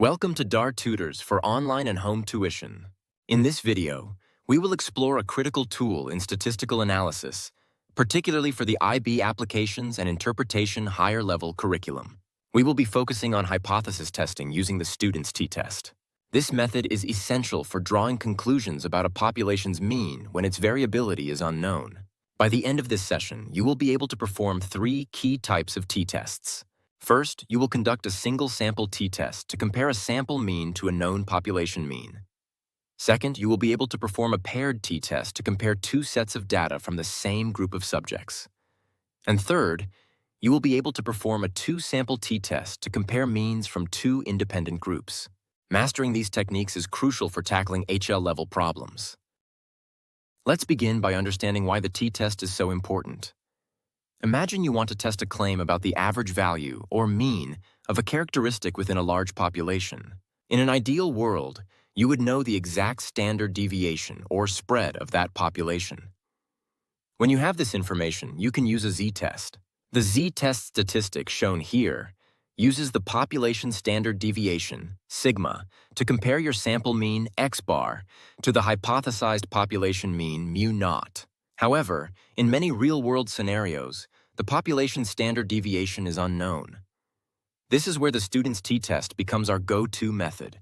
Welcome to DAR Tutors for online and home tuition. In this video, we will explore a critical tool in statistical analysis, particularly for the IB applications and interpretation higher-level curriculum. We will be focusing on hypothesis testing using the student's t-test. This method is essential for drawing conclusions about a population's mean when its variability is unknown. By the end of this session, you will be able to perform 3 key types of t-tests. First, you will conduct a single sample t-test to compare a sample mean to a known population mean. Second, you will be able to perform a paired t-test to compare 2 sets of data from the same group of subjects. And third, you will be able to perform a 2-sample t-test to compare means from 2 independent groups. Mastering these techniques is crucial for tackling HL-level problems. Let's begin by understanding why the t-test is so important. Imagine you want to test a claim about the average value, or mean, of a characteristic within a large population. In an ideal world, you would know the exact standard deviation, or spread, of that population. When you have this information, you can use a z-test. The z-test statistic shown here uses the population standard deviation, sigma, to compare your sample mean, x bar, to the hypothesized population mean, mu naught. However, in many real-world scenarios, the population standard deviation is unknown. This is where the student's t-test becomes our go-to method.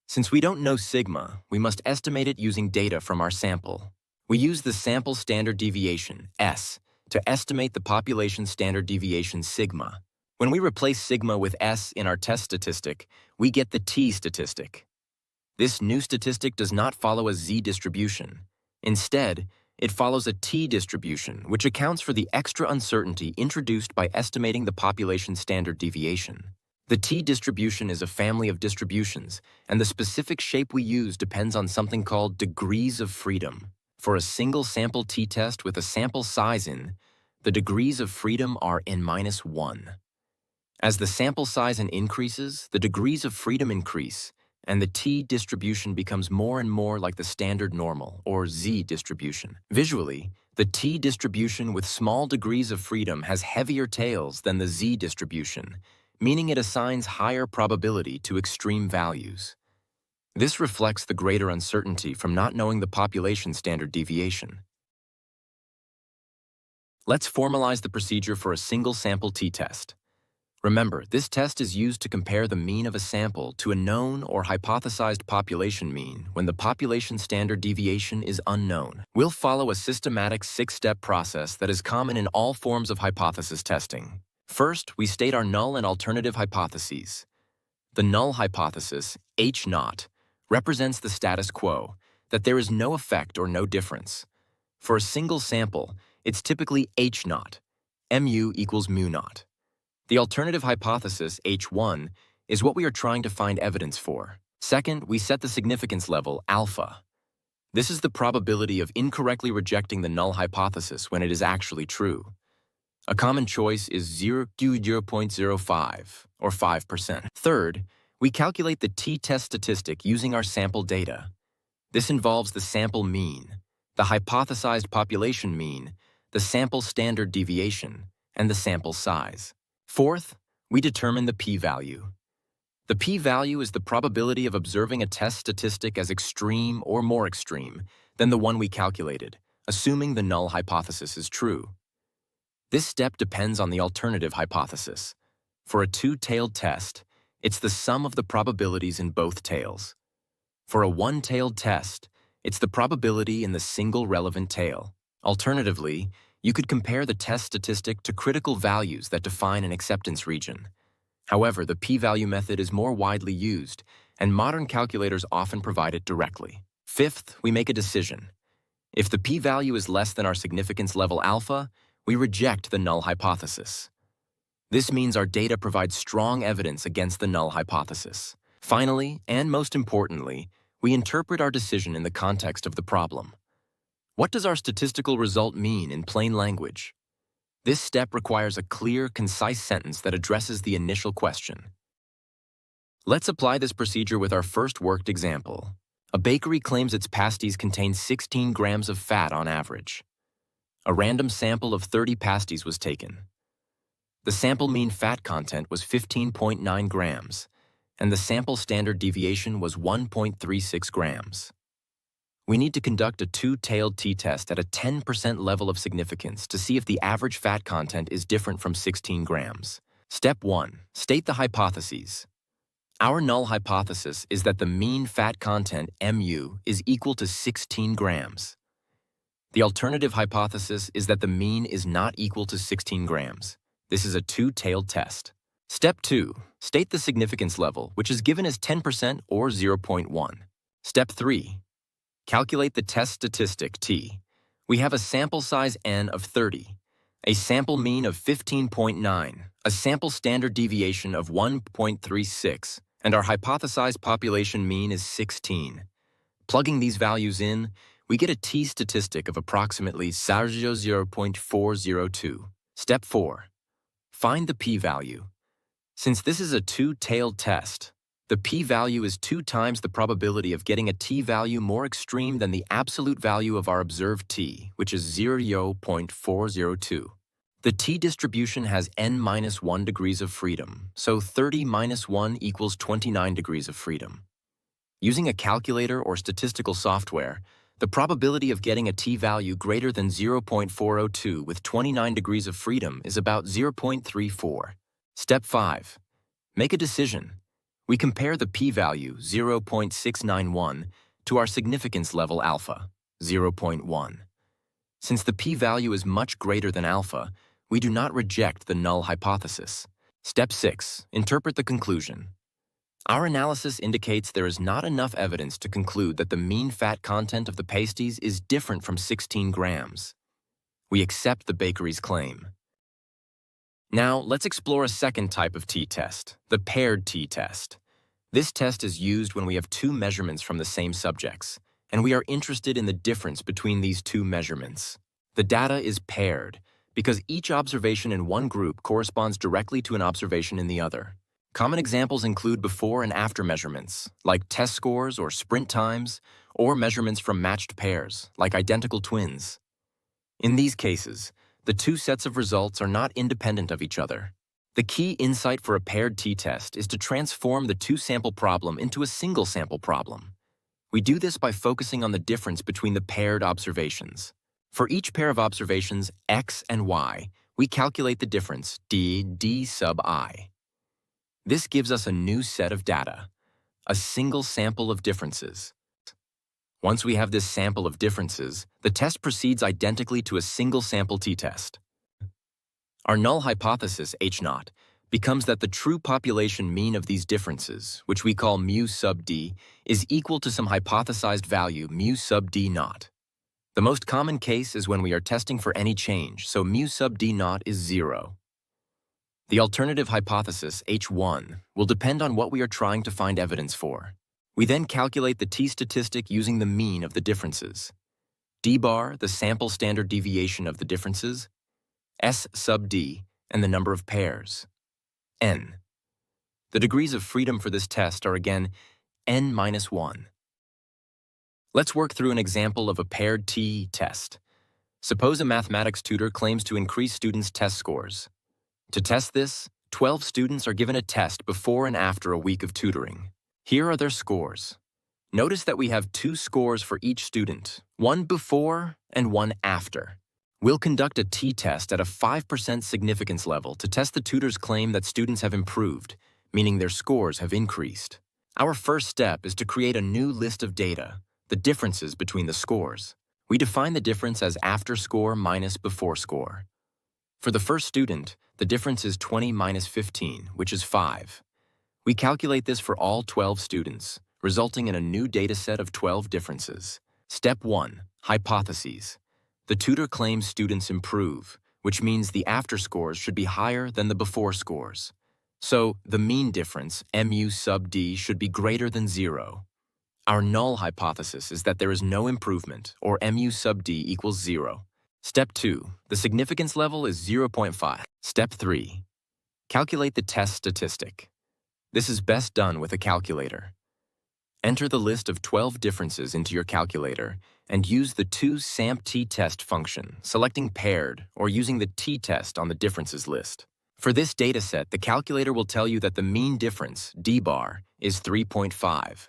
Since we don't know sigma, we must estimate it using data from our sample. We use the sample standard deviation, S, to estimate the population standard deviation, sigma. When we replace sigma with S in our test statistic, we get the t statistic. This new statistic does not follow a z distribution. Instead, it follows a t-distribution, which accounts for the extra uncertainty introduced by estimating the population standard deviation. The t-distribution is a family of distributions, and the specific shape we use depends on something called degrees of freedom. For a single sample t-test with a sample size n, the degrees of freedom are n-1. As the sample size n increases, the degrees of freedom increase, and the t-distribution becomes more and more like the standard normal, or z-distribution. Visually, the t-distribution with small degrees of freedom has heavier tails than the z-distribution, meaning it assigns higher probability to extreme values. This reflects the greater uncertainty from not knowing the population standard deviation. Let's formalize the procedure for a single sample t-test. Remember, this test is used to compare the mean of a sample to a known or hypothesized population mean when the population standard deviation is unknown. We'll follow a systematic 6-step process that is common in all forms of hypothesis testing. First, we state our null and alternative hypotheses. The null hypothesis, H0, represents the status quo, that there is no effect or no difference. For a single sample, it's typically H0, mu equals mu naught. The alternative hypothesis, H1, is what we are trying to find evidence for. Second, we set the significance level, alpha. This is the probability of incorrectly rejecting the null hypothesis when it is actually true. A common choice is 0.05, or 5%. Third, we calculate the t-test statistic using our sample data. This involves the sample mean, the hypothesized population mean, the sample standard deviation, and the sample size. Fourth, we determine the p-value. The p-value is the probability of observing a test statistic as extreme or more extreme than the one we calculated, assuming the null hypothesis is true. This step depends on the alternative hypothesis. For a 2-tailed test, it's the sum of the probabilities in both tails. For a 1-tailed test, it's the probability in the single relevant tail. Alternatively, you could compare the test statistic to critical values that define an acceptance region. However, the p-value method is more widely used, and modern calculators often provide it directly. Fifth, we make a decision. If the p-value is less than our significance level alpha, we reject the null hypothesis. This means our data provides strong evidence against the null hypothesis. Finally, and most importantly, we interpret our decision in the context of the problem. What does our statistical result mean in plain language? This step requires a clear, concise sentence that addresses the initial question. Let's apply this procedure with our first worked example. A bakery claims its pasties contain 16 grams of fat on average. A random sample of 30 pasties was taken. The sample mean fat content was 15.9 grams, and the sample standard deviation was 1.36 grams. We need to conduct a two-tailed t-test at a 10% level of significance to see if the average fat content is different from 16 grams. Step 1. State the hypotheses. Our null hypothesis is that the mean fat content, mu, is equal to 16 grams. The alternative hypothesis is that the mean is not equal to 16 grams. This is a two-tailed test. Step 2. State the significance level, which is given as 10% or 0.1. Step 3. Calculate the test statistic, t. We have a sample size n of 30, a sample mean of 15.9, a sample standard deviation of 1.36, and our hypothesized population mean is 16. Plugging these values in, we get a t-statistic of approximately 0.402. Step 4. Find the p-value. Since this is a two-tailed test, the p-value is 2 times the probability of getting a t-value more extreme than the absolute value of our observed t, which is 0.402. The t-distribution has n-1 degrees of freedom, so 30 minus 1 equals 29 degrees of freedom. Using a calculator or statistical software, the probability of getting a t-value greater than 0.402 with 29 degrees of freedom is about 0.34. Step 5. Make a decision. We compare the p-value, 0.691, to our significance level alpha, 0.1. Since the p-value is much greater than alpha, we do not reject the null hypothesis. Step 6. Interpret the conclusion. Our analysis indicates there is not enough evidence to conclude that the mean fat content of the pasties is different from 16 grams. We accept the bakery's claim. Now, let's explore a second type of t-test, the paired t-test. This test is used when we have two measurements from the same subjects, and we are interested in the difference between these two measurements. The data is paired, because each observation in one group corresponds directly to an observation in the other. Common examples include before and after measurements, like test scores or sprint times, or measurements from matched pairs, like identical twins. In these cases, the two sets of results are not independent of each other. The key insight for a paired t-test is to transform the two-sample problem into a single-sample problem. We do this by focusing on the difference between the paired observations. For each pair of observations, x and y, we calculate the difference, d sub I. This gives us a new set of data, a single sample of differences. Once we have this sample of differences, the test proceeds identically to a single sample t-test. Our null hypothesis, H0, becomes that the true population mean of these differences, which we call mu sub d, is equal to some hypothesized value mu sub d naught. The most common case is when we are testing for any change, so mu sub d naught is 0. The alternative hypothesis, H1, will depend on what we are trying to find evidence for. We then calculate the t-statistic using the mean of the differences. D bar, the sample standard deviation of the differences, S sub d, and the number of pairs, n. The degrees of freedom for this test are again n-1. Let's work through an example of a paired t-test. Suppose a mathematics tutor claims to increase students' test scores. To test this, 12 students are given a test before and after a week of tutoring. Here are their scores. Notice that we have 2 scores for each student, one before and one after. We'll conduct a t-test at a 5% significance level to test the tutor's claim that students have improved, meaning their scores have increased. Our first step is to create a new list of data, the differences between the scores. We define the difference as after score minus before score. For the first student, the difference is 20 minus 15, which is 5. We calculate this for all 12 students, resulting in a new dataset of 12 differences. Step 1. Hypotheses. The tutor claims students improve, which means the after scores should be higher than the before scores. So, the mean difference, mu sub d, should be greater than 0. Our null hypothesis is that there is no improvement, or mu sub d equals 0. Step 2. The significance level is 0.5. Step 3. Calculate the test statistic. This is best done with a calculator. Enter the list of 12 differences into your calculator and use the toSAMP t-test function, selecting paired or using the t-test on the differences list. For this dataset, the calculator will tell you that the mean difference, d bar, is 3.5.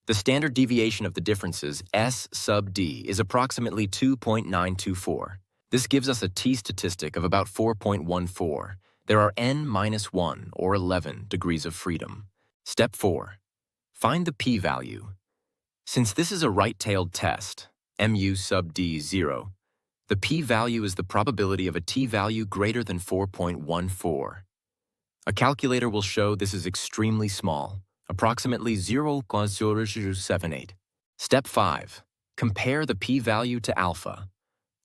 The standard deviation of the differences, S sub d, is approximately 2.924. This gives us a t-statistic of about 4.14. There are n-1, or 11, degrees of freedom. Step 4. Find the p-value. Since this is a right-tailed test, mu sub d 0, the p-value is the probability of a t-value greater than 4.14. A calculator will show this is extremely small, approximately 0.0078. Step 5. Compare the p-value to alpha.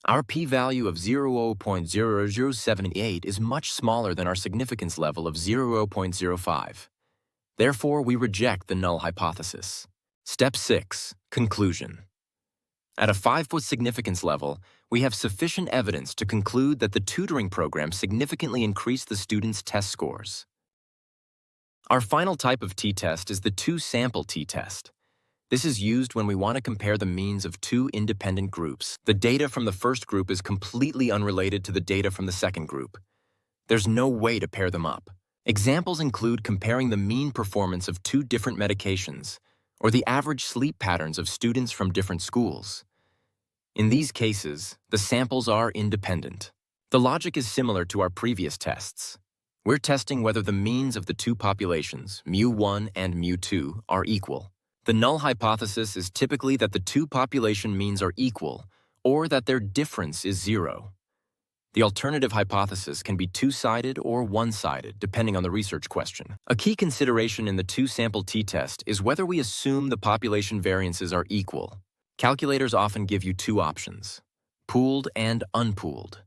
Our p-value of 0.0078 is much smaller than our significance level of 0.05. Therefore, we reject the null hypothesis. Step 6. Conclusion. At a 5-foot significance level, we have sufficient evidence to conclude that the tutoring program significantly increased the students' test scores. Our final type of t-test is the two-sample t-test. This is used when we want to compare the means of two independent groups. The data from the first group is completely unrelated to the data from the second group. There's no way to pair them up. Examples include comparing the mean performance of two different medications, or the average sleep patterns of students from different schools. In these cases, the samples are independent. The logic is similar to our previous tests. We're testing whether the means of the two populations, mu1 and mu2, are equal. The null hypothesis is typically that the two population means are equal, or that their difference is 0. The alternative hypothesis can be two-sided or one-sided, depending on the research question. A key consideration in the two-sample t-test is whether we assume the population variances are equal. Calculators often give you two options, pooled and unpooled.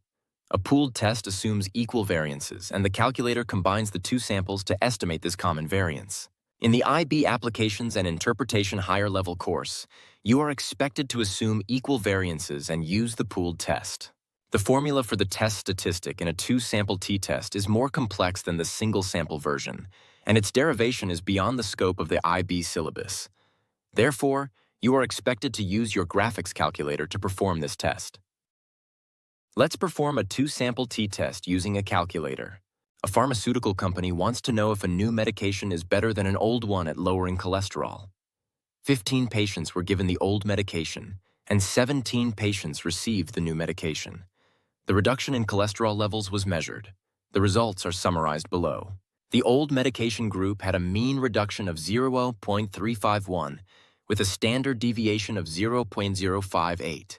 A pooled test assumes equal variances, and the calculator combines the two samples to estimate this common variance. In the IB Applications and Interpretation Higher Level course, you are expected to assume equal variances and use the pooled test. The formula for the test statistic in a two-sample t-test is more complex than the single-sample version, and its derivation is beyond the scope of the IB syllabus. Therefore, you are expected to use your graphics calculator to perform this test. Let's perform a two-sample t-test using a calculator. A pharmaceutical company wants to know if a new medication is better than an old one at lowering cholesterol. 15 patients were given the old medication, and 17 patients received the new medication. The reduction in cholesterol levels was measured. The results are summarized below. The old medication group had a mean reduction of 0.351, with a standard deviation of 0.058.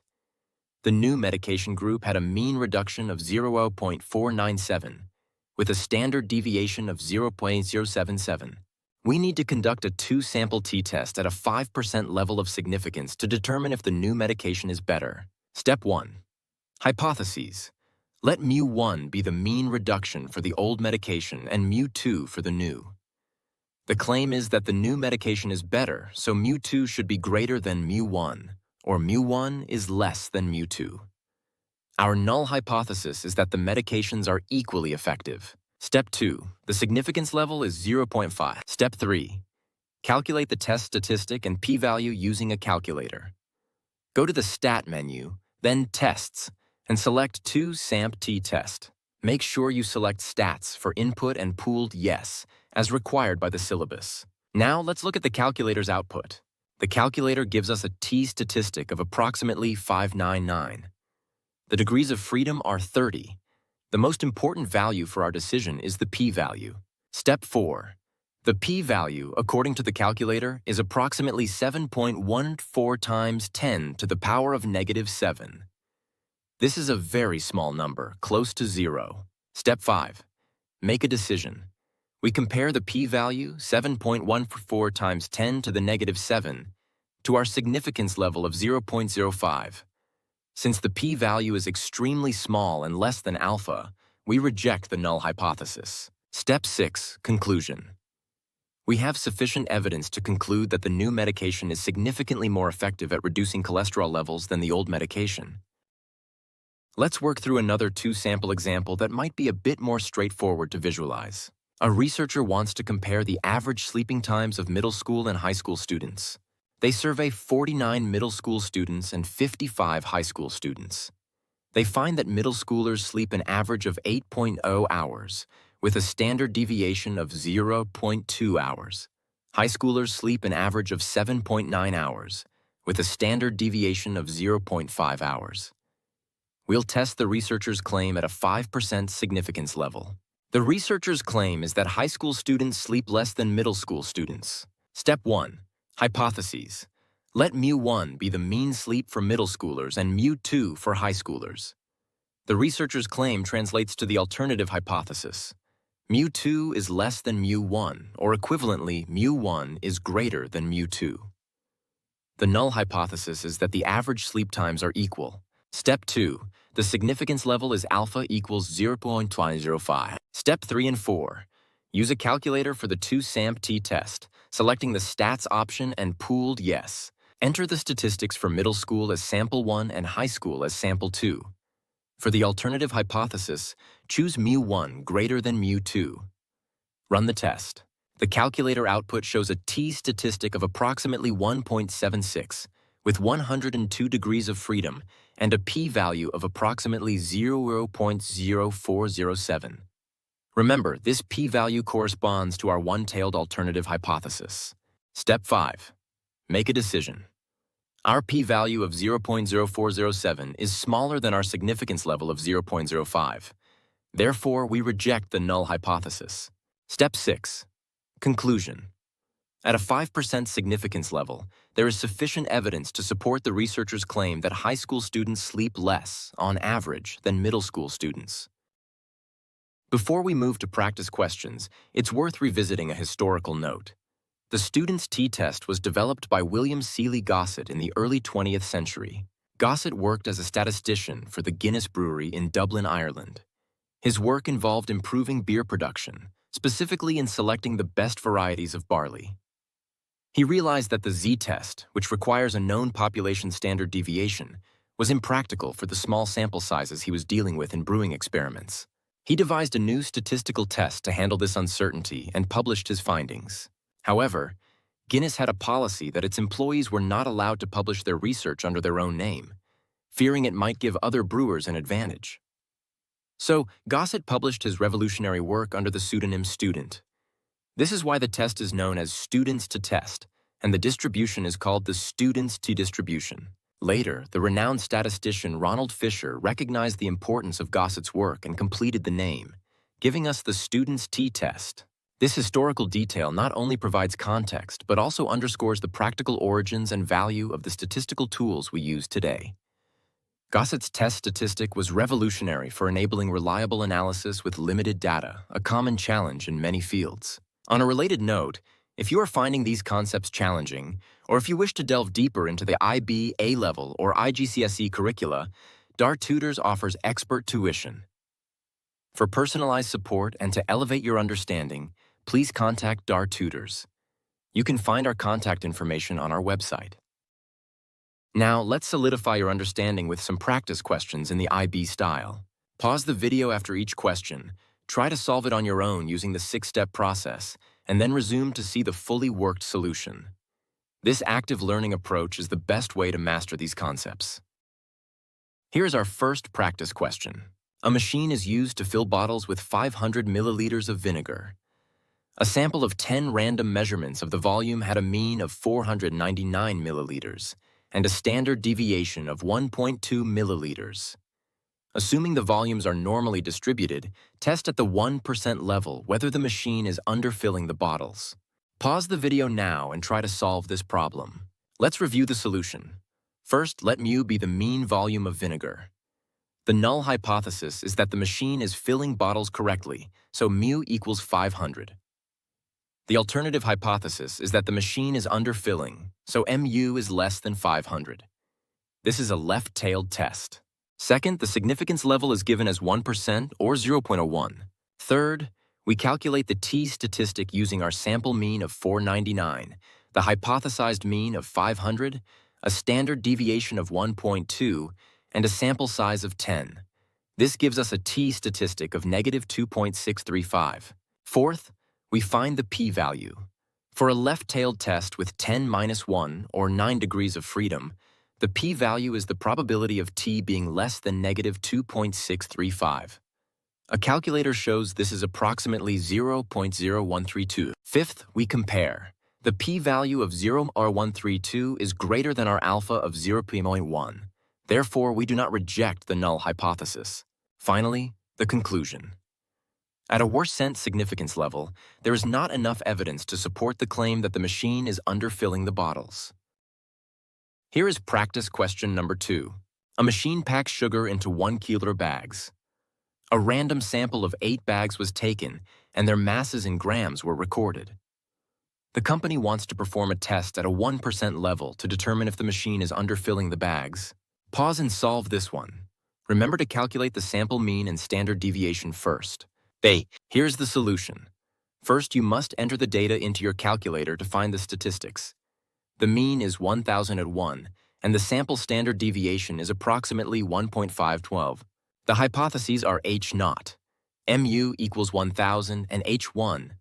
The new medication group had a mean reduction of 0.497, with a standard deviation of 0.077. We need to conduct a two-sample t-test at a 5% level of significance to determine if the new medication is better. Step 1. Hypotheses. Let mu1 be the mean reduction for the old medication and mu2 for the new. The claim is that the new medication is better, so mu2 should be greater than mu1, or mu1 is less than mu2. Our null hypothesis is that the medications are equally effective. Step 2. The significance level is 0.5. Step 3. Calculate the test statistic and p-value using a calculator. Go to the Stat menu, then Tests, and select two-samp t-test. Make sure you select Stats for input and pooled yes, as required by the syllabus. Now let's look at the calculator's output. The calculator gives us a t-statistic of approximately 599. The degrees of freedom are 30. The most important value for our decision is the p-value. Step 4. The p-value, according to the calculator, is approximately 7.14 times 10 to the power of -7. This is a very small number, close to 0. Step 5. Make a decision. We compare the p-value, 7.14 times 10 to the -7, to our significance level of 0.05. Since the p-value is extremely small and less than alpha, we reject the null hypothesis. Step 6. Conclusion. We have sufficient evidence to conclude that the new medication is significantly more effective at reducing cholesterol levels than the old medication. Let's work through another two-sample example that might be a bit more straightforward to visualize. A researcher wants to compare the average sleeping times of middle school and high school students. They survey 49 middle school students and 55 high school students. They find that middle schoolers sleep an average of 8.0 hours, with a standard deviation of 0.2 hours. High schoolers sleep an average of 7.9 hours, with a standard deviation of 0.5 hours. We'll test the researchers' claim at a 5% significance level. The researchers' claim is that high school students sleep less than middle school students. Step 1. Hypotheses. Let mu1 be the mean sleep for middle schoolers and mu2 for high schoolers. The researchers' claim translates to the alternative hypothesis. mu2 is less than mu1, or equivalently, mu1 is greater than mu2. The null hypothesis is that the average sleep times are equal. Step 2. The significance level is alpha equals 0.205. Step 3 and 4. Use a calculator for the 2 SAMP-T test, selecting the stats option and pooled yes. Enter the statistics for middle school as sample 1 and high school as sample 2. For the alternative hypothesis, choose mu1 greater than mu2. Run the test. The calculator output shows a t-statistic of approximately 1.76, with 102 degrees of freedom, and a p-value of approximately 0.0407. Remember, this p-value corresponds to our one-tailed alternative hypothesis. Step 5. Make a decision. Our p-value of 0.0407 is smaller than our significance level of 0.05. Therefore, we reject the null hypothesis. Step 6. Conclusion. At a 5% significance level, there is sufficient evidence to support the researchers' claim that high school students sleep less, on average, than middle school students. Before we move to practice questions, it's worth revisiting a historical note. The student's t-test was developed by William Seeley Gossett in the early 20th century. Gossett worked as a statistician for the Guinness Brewery in Dublin, Ireland. His work involved improving beer production, specifically in selecting the best varieties of barley. He realized that the z-test, which requires a known population standard deviation, was impractical for the small sample sizes he was dealing with in brewing experiments. He devised a new statistical test to handle this uncertainty and published his findings. However, Guinness had a policy that its employees were not allowed to publish their research under their own name, fearing it might give other brewers an advantage. So, Gossett published his revolutionary work under the pseudonym Student. This is why the test is known as students to test, and the distribution is called the students to distribution. Later, the renowned statistician Ronald Fisher recognized the importance of Gossett's work and completed the name, giving us the students t-test. This historical detail not only provides context, but also underscores the practical origins and value of the statistical tools we use today. Gossett's test statistic was revolutionary for enabling reliable analysis with limited data, a common challenge in many fields. On a related note, if you are finding these concepts challenging, or if you wish to delve deeper into the IB, A-Level, or IGCSE curricula, Dart Tutors offers expert tuition. For personalized support and to elevate your understanding, please contact Dart Tutors. You can find our contact information on our website. Now, let's solidify your understanding with some practice questions in the IB style. Pause the video after each question, try to solve it on your own using the 6-step process, and then resume to see the fully worked solution. This active learning approach is the best way to master these concepts. Here's our first practice question. A machine is used to fill bottles with 500 milliliters of vinegar. A sample of 10 random measurements of the volume had a mean of 499 milliliters and a standard deviation of 1.2 milliliters. Assuming the volumes are normally distributed, test at the 1% level whether the machine is underfilling the bottles. Pause the video now and try to solve this problem. Let's review the solution. First, let mu be the mean volume of vinegar. The null hypothesis is that the machine is filling bottles correctly, so mu equals 500. The alternative hypothesis is that the machine is underfilling, so mu is less than 500. This is a left-tailed test. Second, the significance level is given as 1% or 0.01. Third, we calculate the t-statistic using our sample mean of 499, the hypothesized mean of 500, a standard deviation of 1.2, and a sample size of 10. This gives us a t-statistic of negative 2.635. Fourth, we find the p-value. For a left-tailed test with 10-1 or 9 degrees of freedom, the p-value is the probability of t being less than negative 2.635. A calculator shows this is approximately 0.0132. Fifth, we compare. The p-value of 0.132 is greater than our alpha of 0.1. Therefore, we do not reject the null hypothesis. Finally, the conclusion. At a worst-sense significance level, there is not enough evidence to support the claim that the machine is underfilling the bottles. Here is practice question number 2. A machine packs sugar into 1 kilo bags. A random sample of 8 bags was taken, and their masses in grams were recorded. The company wants to perform a test at a 1% level to determine if the machine is underfilling the bags. Pause and solve this one. Remember to calculate the sample mean and standard deviation first. Here's the solution. First, you must enter the data into your calculator to find the statistics. The mean is 1001, and the sample standard deviation is approximately 1.512. The hypotheses are H0, mu equals 1000, and H1,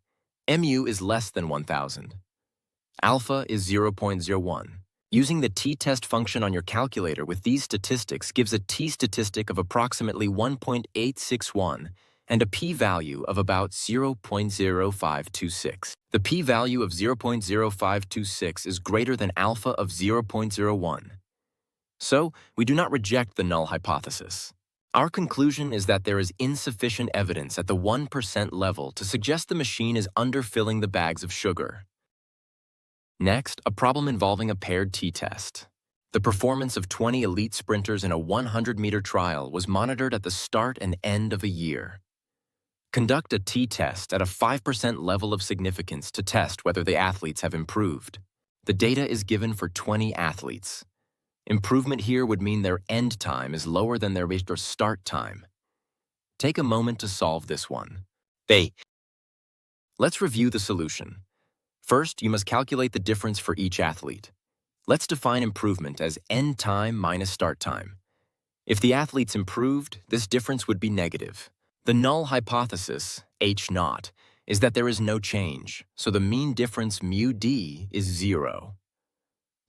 mu is less than 1000. Alpha is 0.01. Using the t-test function on your calculator with these statistics gives a t-statistic of approximately 1.861 and a p-value of about 0.0526. The p-value of 0.0526 is greater than alpha of 0.01. So, we do not reject the null hypothesis. Our conclusion is that there is insufficient evidence at the 1% level to suggest the machine is underfilling the bags of sugar. Next, a problem involving a paired t-test. The performance of 20 elite sprinters in a 100-meter trial was monitored at the start and end of a year. Conduct a t-test at a 5% level of significance to test whether the athletes have improved. The data is given for 20 athletes. Improvement here would mean their end time is lower than their start time. Take a moment to solve this one. Let's review the solution. First, you must calculate the difference for each athlete. Let's define improvement as end time minus start time. If the athletes improved, this difference would be negative. The null hypothesis, H0, is that there is no change, so the mean difference mu d is 0.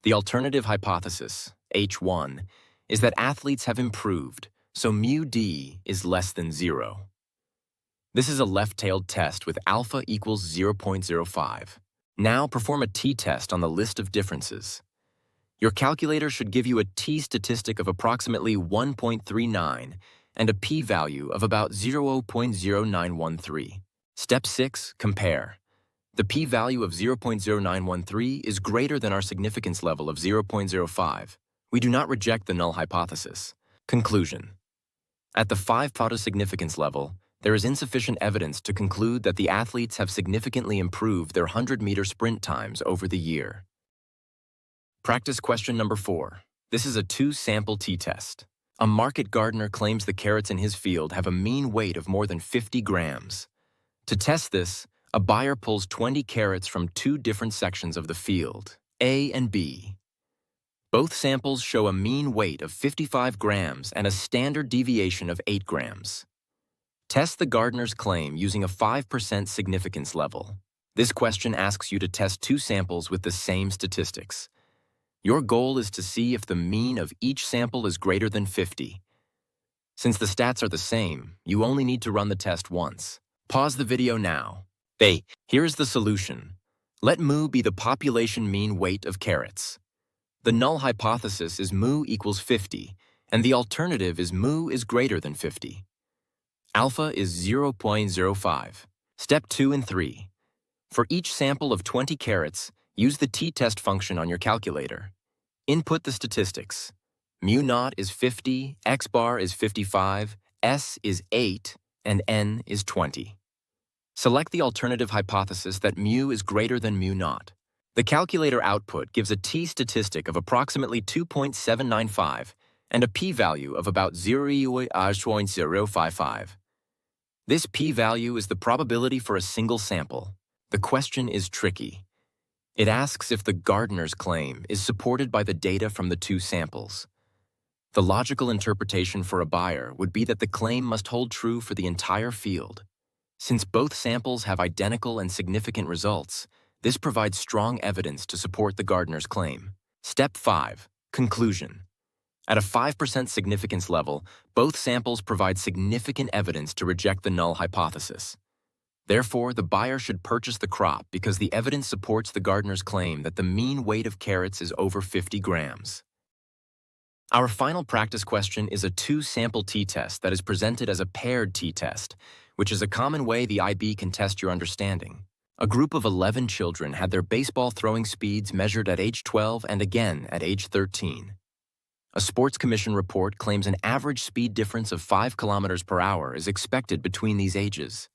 The alternative hypothesis, H1, is that athletes have improved, so mu d is less than 0. This is a left-tailed test with alpha equals 0.05. Now perform a t-test on the list of differences. Your calculator should give you a t-statistic of approximately 1.39 and a p-value of about 0.0913. Step 6, compare. The p-value of 0.0913 is greater than our significance level of 0.05. We do not reject the null hypothesis. Conclusion. At the 5-photo significance level, there is insufficient evidence to conclude that the athletes have significantly improved their 100-meter sprint times over the year. Practice question number 4. This is a 2-sample t-test. A market gardener claims the carrots in his field have a mean weight of more than 50 grams. To test this, a buyer pulls 20 carrots from 2 different sections of the field, A and B. Both samples show a mean weight of 55 grams and a standard deviation of 8 grams. Test the gardener's claim using a 5% significance level. This question asks you to test 2 samples with the same statistics. Your goal is to see if the mean of each sample is greater than 50. Since the stats are the same, you only need to run the test once. Pause the video now. Here is the solution. Let mu be the population mean weight of carrots. The null hypothesis is mu equals 50, and the alternative is mu is greater than 50. Alpha is 0.05. Step 2 and 3. For each sample of 20 carrots, use the t-test function on your calculator. Input the statistics. Mu naught is 50, x bar is 55, s is 8, and n is 20. Select the alternative hypothesis that mu is greater than mu naught. The calculator output gives a t-statistic of approximately 2.795 and a p-value of about 0.055. This p-value is the probability for a single sample. The question is tricky. It asks if the gardener's claim is supported by the data from the 2 samples. The logical interpretation for a buyer would be that the claim must hold true for the entire field. Since both samples have identical and significant results, this provides strong evidence to support the gardener's claim. Step 5. Conclusion. At a 5% significance level, both samples provide significant evidence to reject the null hypothesis. Therefore, the buyer should purchase the crop because the evidence supports the gardener's claim that the mean weight of carrots is over 50 grams. Our final practice question is a two-sample t-test that is presented as a paired t-test, which is a common way the IB can test your understanding. A group of 11 children had their baseball throwing speeds measured at age 12 and again at age 13. A Sports Commission report claims an average speed difference of 5 kilometers per hour is expected between these ages.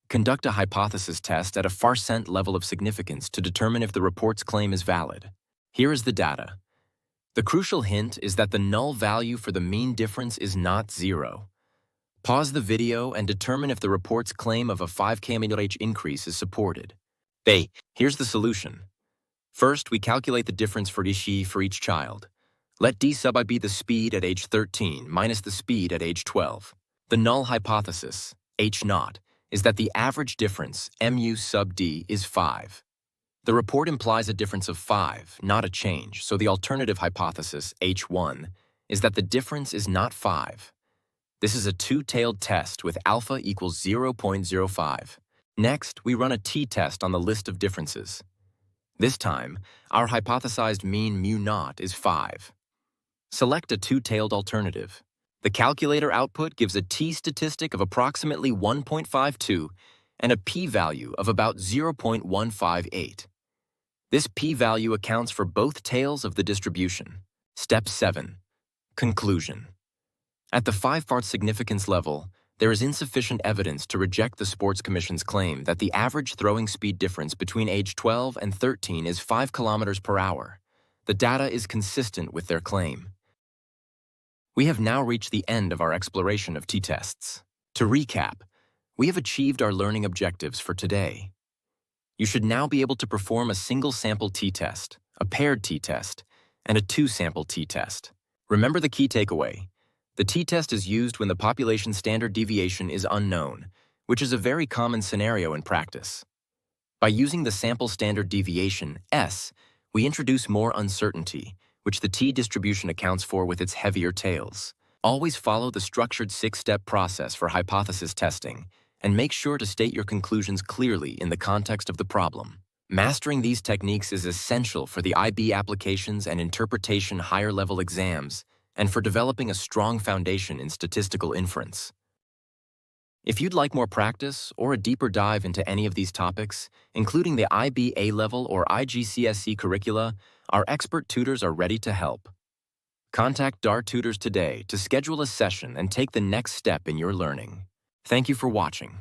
Conduct a hypothesis test at a %% level of significance to determine if the report's claim is valid. Here is the data. The crucial hint is that the null value for the mean difference is not 0. Pause the video and determine if the report's claim of a 5 km/h increase is supported. Here's the solution. First, we calculate the difference for each child. Let d sub I be the speed at age 13 minus the speed at age 12. The null hypothesis, h0, is that the average difference, mu sub d, is 5. The report implies a difference of 5, not a change, so the alternative hypothesis, h1, is that the difference is not 5. This is a two-tailed test with alpha equals 0.05. Next, we run a t-test on the list of differences. This time, our hypothesized mean mu0 is 5. Select a two-tailed alternative. The calculator output gives a t-statistic of approximately 1.52 and a p-value of about 0.158. This p-value accounts for both tails of the distribution. Step 7. Conclusion. At the 5-part significance level, there is insufficient evidence to reject the Sports Commission's claim that the average throwing speed difference between age 12 and 13 is 5 kilometers per hour. The data is consistent with their claim. We have now reached the end of our exploration of t-tests. To recap, we have achieved our learning objectives for today. You should now be able to perform a single-sample t-test, a paired t-test, and a two-sample t-test. Remember the key takeaway. The t-test is used when the population standard deviation is unknown, which is a very common scenario in practice. By using the sample standard deviation, S, we introduce more uncertainty, which the t-distribution accounts for with its heavier tails. Always follow the structured 6-step process for hypothesis testing, and make sure to state your conclusions clearly in the context of the problem. Mastering these techniques is essential for the IB applications and interpretation higher-level exams, and for developing a strong foundation in statistical inference. If you'd like more practice or a deeper dive into any of these topics, including the IB A-level or IGCSE curricula, our expert tutors are ready to help. Contact DAR Tutors today to schedule a session and take the next step in your learning. Thank you for watching.